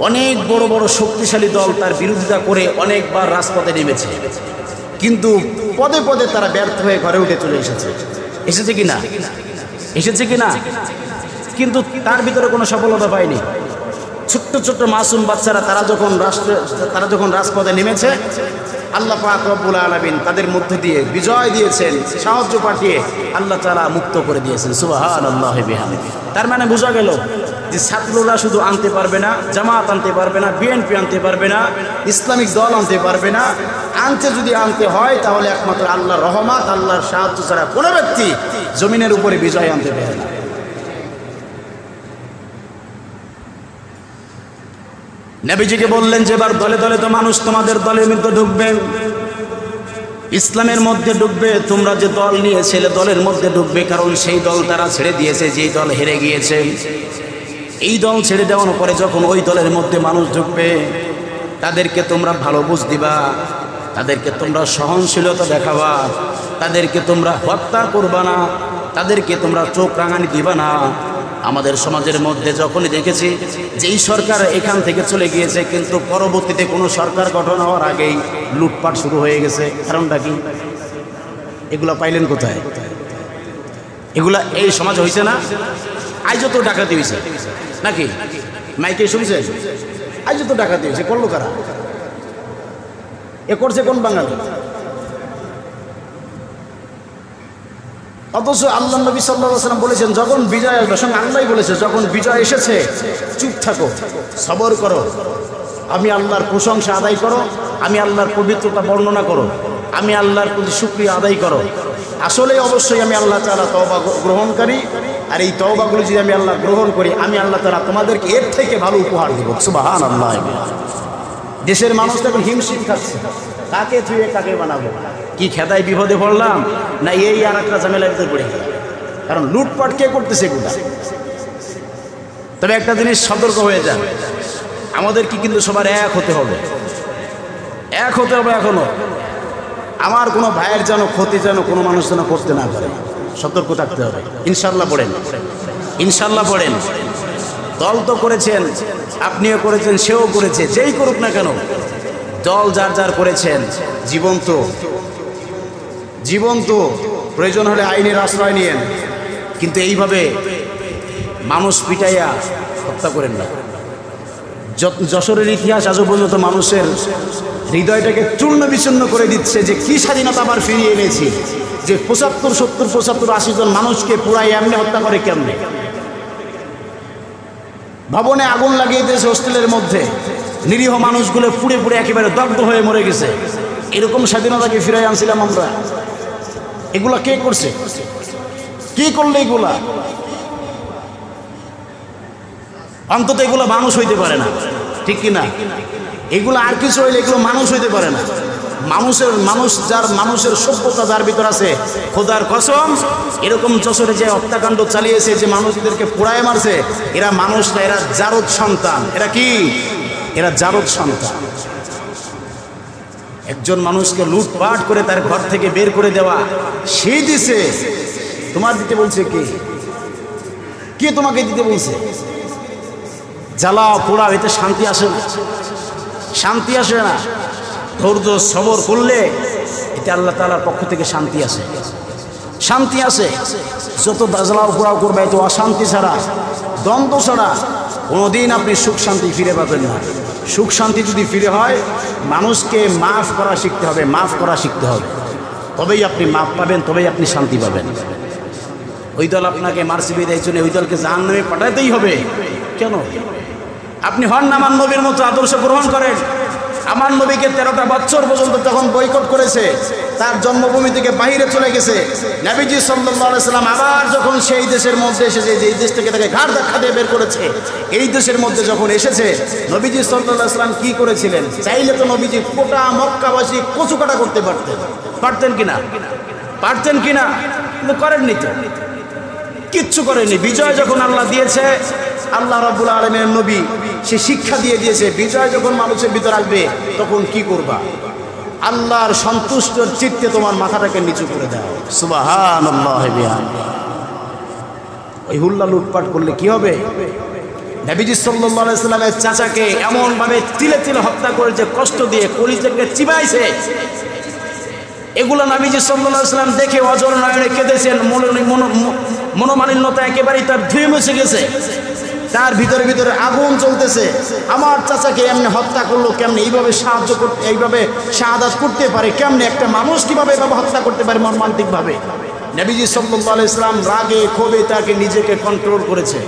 অনেক বড় বড় শক্তিশালী দল তার বিরোধিতা করে অনেকবার রাজপথে নেমেছে, কিন্তু পদে পদে তারা ব্যর্থ হয়ে ঘরে উঠে চলে এসেছে। এসেছে কি না? এসেছে কি না? কিন্তু তার ভিতরে কোনো সফলতা পায়নি। ছোট্ট ছোট্ট মাসুম বাচ্চারা তারা যখন রাজপথে নেমেছে, আল্লাহ পাক রব্বুল আলামিন তাদের মধ্য দিয়ে বিজয় দিয়েছেন, সাহায্য পাঠিয়ে আল্লাহ তাআলা মুক্ত করে দিয়েছেন। সুবহানাল্লাহি বিহামদিহি। তার মানে বোঝা গেল যে ছাত্ররা শুধু আনতে পারবে না, জামাত আনতে পারবে না, বিএনপি আনতে পারবে না, ইসলামিক দল আনতে পারবে না। যদি আনতে হয় তাহলে একমাত্র আল্লাহর রহমত, আল্লাহর সাহায্য ছাড়া কোনো ব্যক্তি জমিনের উপরে বিজয় আনতে পারে না। নবীজিকে বললেন যে এবার দলে দলে তো মানুষ তোমাদের দলের মধ্যে ঢুকবে, ইসলামের মধ্যে ঢুকবে, তোমরা যে দল নিয়েছিলে দলের মধ্যে ঢুকবে, কারণ সেই দল তারা ছেড়ে দিয়েছে, যেই দল হেরে গিয়েছে। এই দল ছেড়ে দেওয়ার পরে যখন ওই দলের মধ্যে মানুষ ঢুকবে, তাদেরকে তোমরা ভালো বুঝ দিবা, তাদেরকে তোমরা সহনশীলতা দেখাবা, তাদেরকে তোমরা হত্যা করবা না, তাদেরকে তোমরা চোখ রাঙানি দিবা না। আমাদের সমাজের মধ্যে যখনই দেখেছি যেই সরকার এখান থেকে চলে গিয়েছে, কিন্তু পরবর্তীতে কোনো সরকার গঠন হওয়ার আগেই লুটপাট শুরু হয়ে গেছে। কারণটা কি? এগুলা পাইলেন কোথায়? এগুলা এই সমাজ হয়েছে না? আজ তো ডাকাতি হয়েছে নাকি? মাইকে শুনছে? আজ তো ডাকাতি হয়েছে, করলো কারা? এ করছে কোন বাঙালি? অথচ আল্লাহ নবী সাল্লাল্লাহু আলাইহি ওয়াসাল্লাম বলেছেন যখন বিজয় আসবে, সঙ্গে আল্লাহই বলেছে যখন বিজয় এসেছে চুপ থাকো, সবর করো, আমি আল্লাহর প্রশংসা আদায় করো, আমি আল্লাহর পবিত্রতা বর্ণনা করো, আমি আল্লাহর প্রতি শুকরিয়া আদায় করো। আসলে অবশ্যই আমি আল্লাহ তাআলা তওবা গ্রহণকারী, আর এই তওবাগুলো যদি আমি আল্লাহ গ্রহণ করি, আমি আল্লাহ তাআলা তোমাদেরকে এর থেকে ভালো উপহার দেব। সুবহানাল্লাহ। দেশের মানুষ এখন হিমশিম খাচ্ছে, কাকে থুয়ে কাকে বানাবো? কি খেদায় বিপদে পড়লাম না এই আর একটা ঝামেলার ভিতরে পড়ে গেলাম? কারণ লুটপাট কে করতেছে এগুলা? তবে একটা জিনিস সতর্ক হয়ে যান, আমাদের কি কিন্তু সবার এক হতে হবে, এক হতে হবে। এখনো আমার কোনো ভাইয়ের যেন ক্ষতি যেন কোনো মানুষ যেন করতে না পারে, সতর্ক থাকতে হবে। ইনশাল্লাহ পড়েন, ইনশাল্লাহ পড়েন। দল তো করেছেন, আপনিও করেছেন, সেও করেছে, যেই করুক না কেন দল যার যার করেছেন, জীবন্ত প্রয়োজন হলে আইনের আশ্রয় নিয়েন, কিন্তু এইভাবে মানুষ পিটাইয়া হত্যা করেন না। যশোরের ইতিহাস আজও পর্যন্ত মানুষের হৃদয়টাকে চূর্ণ বিচূর্ণ করে দিচ্ছে যে কি স্বাধীনতা আবার ফিরিয়ে এনেছি, যে 75, 70, 75, 80 জন মানুষকে পুরাই এমনি হত্যা করে কেমনে? ভবনে আগুন লাগিয়ে দিয়েছে হোস্টেলের মধ্যে, নিরীহ মানুষগুলো পুড়ে পুড়ে একেবারে দগ্ধ হয়ে মরে গেছে। এরকম স্বাধীনতাকে ফিরাই আনছিলাম আমরা? এগুলা কে করছে? কি করলে এগুলা? অন্তত এগুলো মানুষ হইতে পারে না, ঠিক কিনা? এগুলো আর কিছু হইলে এগুলো মানুষ হইতে পারে না। মানুষের সভ্যতা যার ভিতর আছে, খোদার কসম এরকম যশোরে যে হত্যাকাণ্ড চালিয়েছে, যে মানুষদেরকে পোড়ায় মারছে, এরা মানুষ না, এরা জারদ সন্তান। এরা কি? এরা জারদ সন্তান। একজন মানুষকে লুটপাট করে তার ঘর থেকে বের করে দেওয়া, সেই দিছে। তোমার দিতে বলছে কে? কে তোমাকে দিতে বলছে? জ্বালা পোড়া, এতে শান্তি আসে না, শান্তি আসে না। ধৈর্য সবর করলে এতে আল্লাহ তাআলার পক্ষ থেকে শান্তি আসে, শান্তি আসে। যত জ্বালাও পোড়াও করবে, এত অশান্তি ছাড়া দ্বন্দ্ব ছাড়া কোনোদিন আপনি সুখ শান্তি ফিরে পাবেন না। সুখ শান্তি যদি ফিরে হয়, মানুষকে মাফ করা শিখতে হবে, মাফ করা শিখতে হবে, তবেই আপনি মাফ পাবেন, তবেই আপনি শান্তি পাবেন। ওই দল আপনাকে মারসিবি দেয় জন্য ওই দলকে জাহান্নামে পাঠাতেই হবে কেন? আপনি হন আমার নবীর মতো আদর্শ গ্রহণ করেন। আমার নবীকে 13টা বছর পর্যন্ত তখন বয়কট করেছে, তার জন্মভূমি থেকে বাইরে চলে গেছে। নবীজি সাল্লাল্লাহু আলাইহি সাল্লাম আবার যখন সেই দেশের মধ্যে এসেছে, যেই দেশ থেকে তাকে ঘাড় ধাক্কা দিয়ে বের করেছে, এই দেশের মধ্যে যখন এসেছে, নবীজি সাল্লাল্লাহু আলাইহি সাল্লাম কি করেছিলেন? চাইলে তো নবীজি গোটা মক্কাবাসী কচুকাটা করতে পারতেন কিনা? পারতেন কিনা? কিন্তু করেননি তো, কিচ্ছু করেনি। বিজয় যখন আল্লাহ দিয়েছে, আল্লাহ রাব্বুল আলামিনের নবী সে শিক্ষা দিয়ে দিয়েছে, বিজয় যখন মানুষের ভিতর আসবে তখন কি করবা? আল্লাহর সন্তুষ্টর চিত্তে তোমার মাথাটাকে নিচু করে দাও। সুবহানাল্লাহ। ওই হুল্লা লুটপাট করলে কি হবে? নবীজি সাল্লাল্লাহু আলাইহি সাল্লামের চাচাকে এমনভাবে তিলে তিলে হত্যা করেছে, কষ্ট দিয়ে কলিজাকে চিবাইছে। এগুলো নবীজি সাল্লাল্লাহু আলাইহি সাল্লাম দেখে অজর নয়নে কেঁদেছেন। মনোমালিন্যতা একেবারেই তার ধুয়ে মুছে গেছে, তার ভিতরে ভিতরে আগুন চলতেছে। আমার চাচাকে এমনি হত্যা করলো কেমনে? এইভাবে সাহায্য করতে, এইভাবে শাহাদাত করতে পারে কেমনে? একটা মানুষ কিভাবে এভাবে হত্যা করতে পারে মর্মান্তিকভাবে? নবীজি সাল্লাল্লাহু আলাইহি সাল্লাম রাগে ক্ষোভে তাকে নিজেকে কন্ট্রোল করেছে।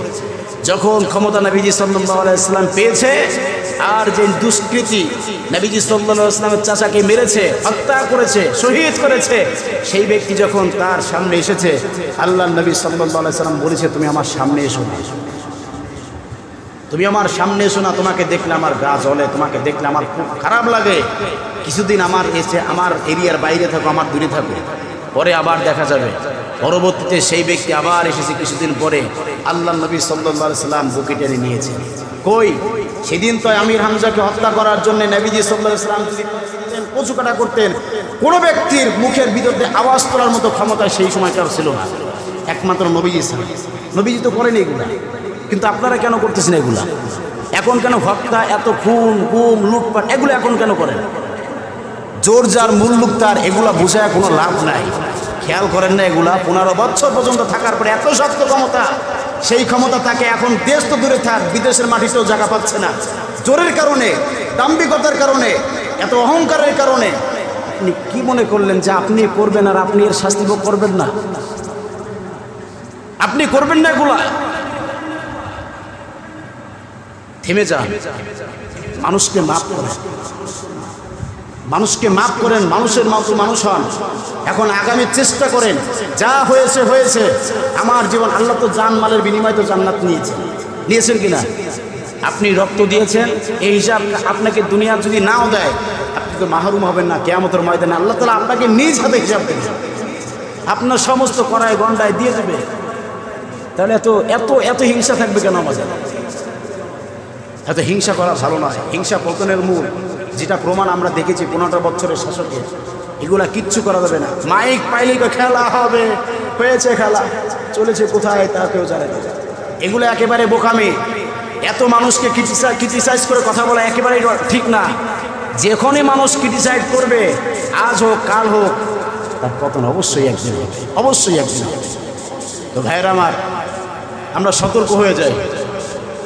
যখন ক্ষমতা নবীজি সাল্লাল্লাহু আলাইহি সাল্লাম পেয়েছে, আর যে দুষ্কৃতী নবীজি সাল্লাল্লাহু আলাইহি সাল্লামের চাচাকে মেরেছে, হত্যা করেছে, শহীদ করেছে, সেই ব্যক্তি যখন তার সামনে এসেছে, আল্লাহর নবী সাল্লাল্লাহু আলাইহি সাল্লাম বলেছে, তুমি আমার সামনে এসো না, তুমি আমার সামনে এসো না, তোমাকে দেখলে আমার গা জ্বলে, তোমাকে দেখলে আমার খুব খারাপ লাগে। কিছুদিন আমার এসে আমার এরিয়ার বাইরে থাকো, আমার দূরে থাকো, পরে আবার দেখা যাবে। পরবর্তীতে সেই ব্যক্তি আবার এসেছে কিছুদিন পরে, আল্লাহ নবী সাল্লাল্লাহু আলাইহি সাল্লাম বুকে টেনে নিয়েছে। কই সেদিন তো আমির হামজাকে হত্যা করার জন্য নবীজি সাল্লাল্লাহু আলাইহি সাল্লাম কচুকাটা করতেন, কোনো ব্যক্তির মুখের ভিতরে আওয়াজ তোলার মতো ক্ষমতা সেই সময়কার ছিল না, একমাত্র নবীজি ছিলেন। নবীজি তো করেনি এগুলা, কিন্তু আপনারা কেন করতেছেন এগুলা? এখন কেন হত্যা, এত খুন গুম লুটপাট এগুলো এখন কেন করেন? জোর যার মুল্লুক তার, এগুলা বুঝায় কোনো লাভ নাই। খেয়াল করেন না এগুলা? 15 বছর পর্যন্ত থাকার পরে এত শক্ত ক্ষমতা, সেই ক্ষমতা তাকে এখন দেশ তো দূরে থাক, বিদেশের মাটিতেও জায়গা পাচ্ছে না। জোরের কারণে, দাম্ভিকতার কারণে, এত অহংকারের কারণে। আপনি কি মনে করলেন যে আপনি করবেন আর আপনি এর শাস্তি ভোগ করবেন না? আপনি করবেন না এগুলা? থেমে যান, মানুষকে মাফ করেন, মানুষকে মাফ করেন, মানুষের মতো মানুষ হন। এখন আগামী চেষ্টা করেন, যা হয়েছে হয়েছে। আমার জীবন, আল্লাহ তো জান মালের বিনিময়ে তো জান্নাত নিয়েছেন কিনা? আপনি রক্ত দিয়েছেন, এই হিসাব আপনাকে দুনিয়া যদি নাও দেয়, আপনি তো মাহরুম হবেন না কিয়ামতের ময়দানে। আল্লাহ তাআলা আপনাকে নিজ হাতে হিসাব দেবেন, আপনার সমস্ত কড়াই গন্ডায় দিয়ে দেবে। তাহলে এত এত এত হিংসা থাকবে কেন আমাদের? এত হিংসা করা ভালো নয়। হিংসা পতনের মূল, যেটা প্রমাণ আমরা দেখেছি 15 বছরের শাসকে। এগুলা কিচ্ছু করা যাবে না। মাইক পাইলেই তো খেলা হবে, হয়েছে খেলা, চলেছে কোথায় তা কেউ জানে না। এগুলো একেবারে বোকামি। এত মানুষকে ক্রিটিসাইজ করে কথা বলা একেবারেই ঠিক না। যেখানে মানুষ ক্রিটিসাইজ করবে, আজ হোক কাল হোক, তার পতন অবশ্যই একদিন হবে, অবশ্যই একদিন হবে। তো ভাইয়েরা আমার, আমরা সতর্ক হয়ে যাই,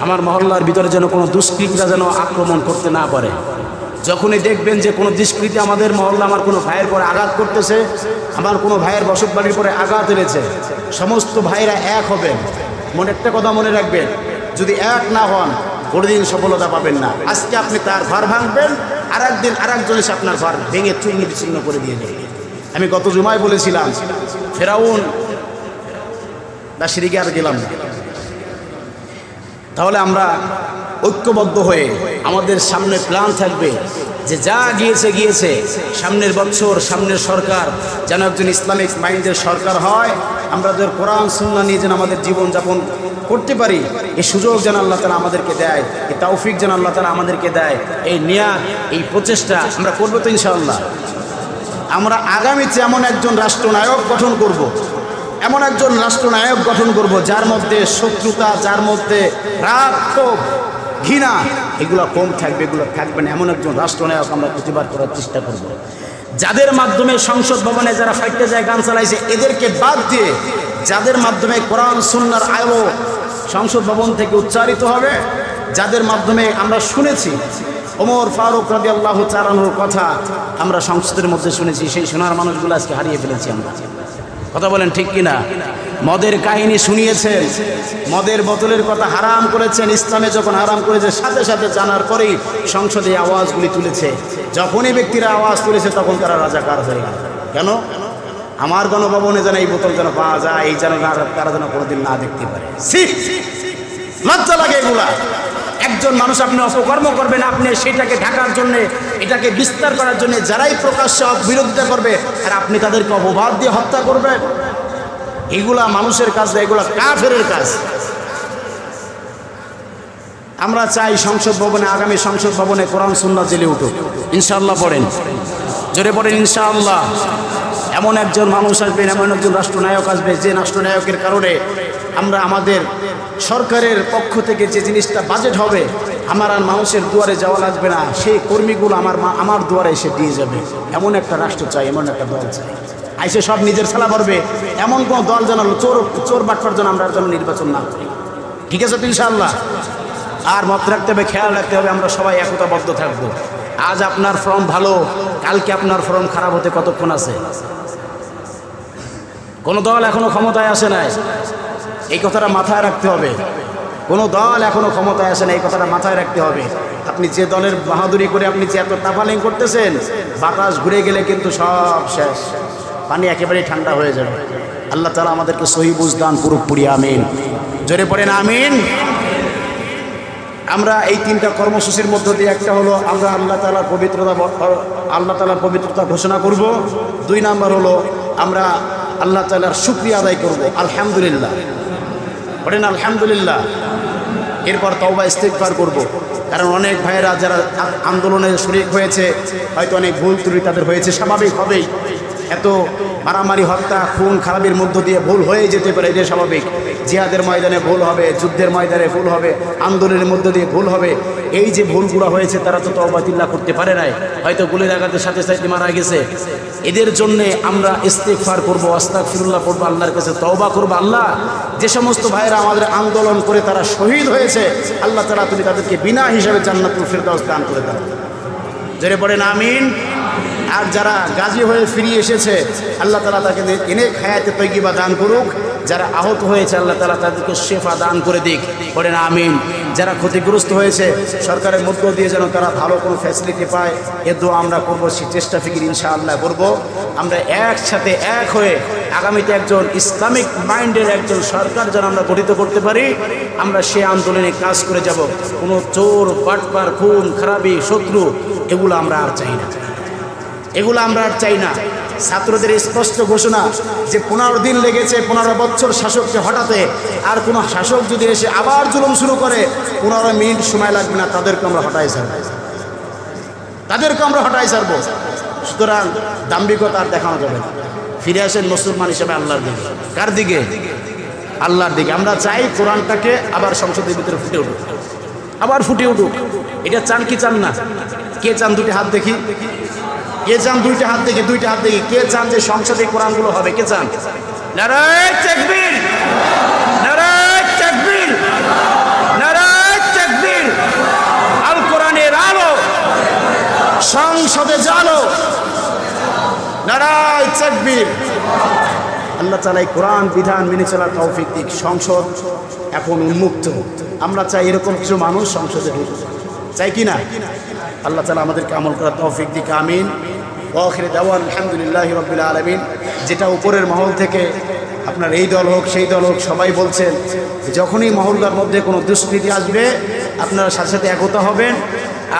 আমার মহল্লার ভিতরে যেন কোনো দুষ্কৃতীরা যেন আক্রমণ করতে না পারে। যখনই দেখবেন যে কোনো দুষ্কৃতী আমাদের মহল্লা, আমার কোনো ভাইয়ের পরে আঘাত করতেছে, আমার কোনো ভাইয়ের বসতবাড়ির পরে আঘাত এনেছে, সমস্ত ভাইরা এক হবেন। একটা কথা মনে রাখবেন, যদি এক না হন কোনোদিন সফলতা পাবেন না। আজকে আপনি তার ঘর ভাঙবেন, আর একদিন আর একজন এসে আপনার ঘর ভেঙে চুইনি বিচ্ছিন্ন করে দিয়ে দেবে। আমি গত জুমায় বলেছিলাম, ফেরাউন দাসিরিকে আর গেলাম না। তাহলে আমরা ঐক্যবদ্ধ হয়ে আমাদের সামনে প্ল্যান থাকবে যে যা গিয়েছে গিয়েছে, সামনের বছর সামনের সরকার যেন একজন ইসলামিক মাইন্ডের সরকার হয়। আমরা যে কোরআন সুন্নাহ নিয়ে যেন আমাদের জীবনযাপন করতে পারি, এই সুযোগ যেন আল্লাহ তাআলা আমাদেরকে দেয়, এই তৌফিক যেন আল্লাহ তাআলা আমাদেরকে দেয়। এই নিয়াত, এই প্রচেষ্টা আমরা করবো তো ইনশাআল্লাহ। আমরা আগামীতে এমন একজন রাষ্ট্রনায়ক গঠন করব, এমন একজন রাষ্ট্রনায়ক গঠন করব যার মধ্যে শত্রুতা, যার মধ্যে রাগ ক্ষোভ ঘৃণা এগুলো কম থাকবে, এগুলো থাকবে না। এমন একজন রাষ্ট্রনায়ক আমরা প্রতিবাদ করার চেষ্টা করব। যাদের মাধ্যমে সংসদ ভবনে যারা ফাইটে যায়, গান চালাইছে, এদেরকে বাদ দিয়ে যাদের মাধ্যমে কোরআন সুন্নাহর আলো সংসদ ভবন থেকে উচ্চারিত হবে, যাদের মাধ্যমে আমরা শুনেছি ওমর ফারুক রাদিয়াল্লাহু তাআলা আনহুর কথা আমরা সংসদের মধ্যে শুনেছি, সেই শোনার মানুষগুলো আজকে হারিয়ে ফেলেছি আমরা। কথা বলেন ঠিক কিনা? মদের কাহিনী শুনিয়েছেন, মদের বোতলের কথা হারাম করেছেন, ইসলামে যখন হারাম করেছে সাথে সাথে জানার পরেই সংসদে আওয়াজগুলি তুলেছে। যখনই ব্যক্তিরা আওয়াজ তুলেছে তখন তারা রাজাকার হয়ে গেল। কেন? আমার গণভবনে যেন এই বোতল যেন পাওয়া যায়, এই যেন তারা যেন কোনোদিন না দেখতে পারে। লজ্জা লাগে এগুলা। একজন মানুষ আপনি অপকর্ম করবেন, আপনি সেটাকে ঢাকার জন্য, এটাকে বিস্তার করার জন্য যারাই প্রকাশ্যে বিরোধিতা করবে আর আপনি তাদেরকে অপবাদ দিয়ে হত্যা করবেন, এগুলা মানুষের কাজ না, এগুলা কাফেরের কাজ। আমরা চাই সংসদ ভবনে, আগামী সংসদ ভবনে কোরআন সুন্নাহ জেলে উঠুক। ইনশাআল্লাহ পড়েন, জোরে পড়েন ইনশাআল্লাহ। এমন একজন মানুষ আসবেন, এমন একজন রাষ্ট্রনায়ক আসবে, যে রাষ্ট্রনায়কের কারণে আমরা আমাদের সরকারের পক্ষ থেকে যে জিনিসটা বাজেট হবে, আমার আর মানুষের দুয়ারে যাওয়া লাগবে না, সেই কর্মীগুলো আমার দুয়ারে এসে দিয়ে যাবে। এমন একটা রাষ্ট্র চাই, এমন একটা দল চাই। আইসে সব নিজের খেলা করবে এমন কোনো দল যেন চোর বাটপার জন্য আমরা যেন নির্বাচন না করি। ঠিক আছে তো ইনশাআল্লাহ? আর মত রাখতে হবে, খেয়াল রাখতে হবে, আমরা সবাই একতাবদ্ধ থাকবো। আজ আপনার ফর্ম ভালো, কালকে আপনার ফর্ম খারাপ হতে কতক্ষণ আছে? কোনো দল এখনো ক্ষমতায় আসে নাই, এই কথাটা মাথায় রাখতে হবে। কোনো দল এখনো ক্ষমতায় আসে না, এই কথাটা মাথায় রাখতে হবে। আপনি যে দলের বাহাদুরি করে আপনি যে এত তাফালিং করতেছেন, বাতাস ঘুরে গেলে কিন্তু সব শেষ, পানি একেবারেই ঠান্ডা হয়ে যাবে। আল্লাহ তাআলা আমাদেরকে সহি বুঝ দান করুক, পড়ি আমিন। জোরে পড়েন আমিন। আমরা এই তিনটা কর্মসূচির মধ্য দিয়ে একটা হলো আমরা আল্লাহ তাআলার পবিত্রতা ঘোষণা করব। 2 নাম্বার হলো আমরা আল্লাহ তাআলার শুকরিয়া আদায় করব, আলহামদুলিল্লাহ বলেন আলহামদুলিল্লাহ। এরপর তওবা ইস্তিগফার করব, কারণ অনেক ভাইয়েরা যারা আন্দোলনে শরীক হয়েছে হয়তো অনেক ভুল ত্রুটি তাদের হয়েছে, স্বাভাবিক হবেই। এত মারামারি, হত্যা, খুন খারাপের মধ্য দিয়ে ভুল হয়ে যেতে পারে, এটা স্বাভাবিক। জিহাদের ময়দানে ভুল হবে, যুদ্ধের ময়দানে ভুল হবে, আন্দোলনের মধ্য দিয়ে ভুল হবে। এই যে ভুলগুলো হয়েছে তারা তো তওবা তিল্লা করতে পারে নাই, হয়তো গুলির আঘাতের সাথে সাথে মারা গেছে। এদের জন্যে আমরা ইস্তিগফার করবো, আস্তাগফিরুল্লাহ পড়বো, আল্লাহর কাছে তওবা করবো। আল্লাহ, যে সমস্ত ভাইয়েরা আমাদের আন্দোলন করে তারা শহীদ হয়েছে, আল্লাহ তাআলা তুমি তাদেরকে বিনা হিসাবে জান্নাতুল ফিরদাউস দান করে দাও। জোরে পড়েন আমিন। আর যারা গাজী হয়ে ফিরিয়ে এসেছে, আল্লাহ তাআলা তাকে নেক হায়াতে তয়্যিবা দান করুক। যারা আহত হয়েছে, আল্লাহ তাআলা তাদেরকে শেফা দান করে দিক, পড়েন আমিন। যারা ক্ষতিগ্রস্ত হয়েছে, সরকারের মধ্য দিয়ে যেন তারা ভালো কোনো ফ্যাসিলিটি পায়, এ দোয়া আমরা করবো, সেই চেষ্টা ফিকির ইনশাআল্লাহ করবো। আমরা একসাথে এক হয়ে আগামীতে একজন ইসলামিক মাইন্ডের একজন সরকার যেন আমরা গঠিত করতে পারি, আমরা সে আন্দোলনে কাজ করে যাব। কোনো চোর, বাটপার, খুন খারাপি, শত্রু, এগুলো আমরা আর চাই না, এগুলো আমরা আর চাই না। ছাত্রদের স্পষ্ট ঘোষণা যে 15 দিন লেগেছে 15 বছর শাসককে হটাতে, আর কোনো শাসক যদি এসে আবার জুলুম শুরু করে 15 মিনিট সময় লাগবে না, তাদেরকে আমরা হটাই ছাড়বো, তাদেরকে আমরা হটাই ছাড়বো। সুতরাং দাম্ভিকতা আর দেখানো যাবে না। ফিরে আসেন মুসলমান হিসেবে আল্লাহর দিকে। কার দিকে? আল্লাহর দিকে। আমরা চাই কোরআনটাকে আবার সংসদের ভিতরে ফুটে উঠুক, আবার ফুটে উঠুক। এটা চান কি চান না? কে চান? দুটি হাত দেখি। কে চান? দুইটা হাত দেখি, দুইটা হাত দেখি। কে চান যে সংসদে কোরআনগুলো হবে? কে চান? নারায়ে তাকবীর, নারায়ে তাকবীর, নারায়ে তাকবীর। আল কোরআনের আলো সংসদে জ্বালো, নারায়ে তাকবীর। আল্লাহ তাআলা কোরআন বিধান মেনে চলার তৌফিক দিক। সংসদ এখন উন্মুক্ত, আমরা চাই এরকম কিছু মানুষ সংসদে ঢুকুক, চাই কি না? আল্লাহ তাআলা আমাদেরকে আমল করার তৌফিক দিক, আমিন। ওয়া আখিরু দাওয়ানা আলহামদুলিল্লাহি রাব্বিল আলামিন। যেটা উপরের মহল থেকে আপনার এই দল হোক সেই দল হোক সবাই বলছেন, যখনই মহল্লার মধ্যে কোনো দুষ্কৃতি আসবে আপনারা সাথে সাথে একতা হবেন।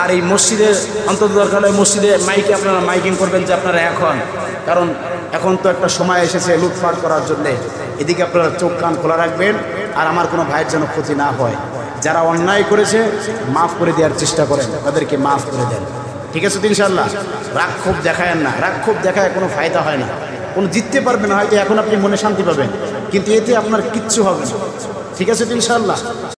আর এই মসজিদে অন্তত দরকার হলে মসজিদে মাইকে আপনারা মাইকিং করবেন যে আপনারা এখন, কারণ এখন তো একটা সময় এসেছে লুটপাট করার জন্যে। এদিকে আপনারা চোখ কান খোলা রাখবেন, আর আমার কোনো ভাইয়ের যেন ক্ষতি না হয়। যারা অন্যায় করেছে মাফ করে দেওয়ার চেষ্টা করেন, তাদেরকে মাফ করে দেন। ঠিক আছে তো ইনশাআল্লাহ? রাগ ক্ষোভ দেখায়েন না, রাগ ক্ষোভ দেখায় কোনো ফায়দা হয় না, কোনো জিততে পারবেন না। হয়তো এখন আপনি মনে শান্তি পাবেন, কিন্তু এতে আপনার কিচ্ছু হবে না। ঠিক আছে তো ইনশাআল্লাহ?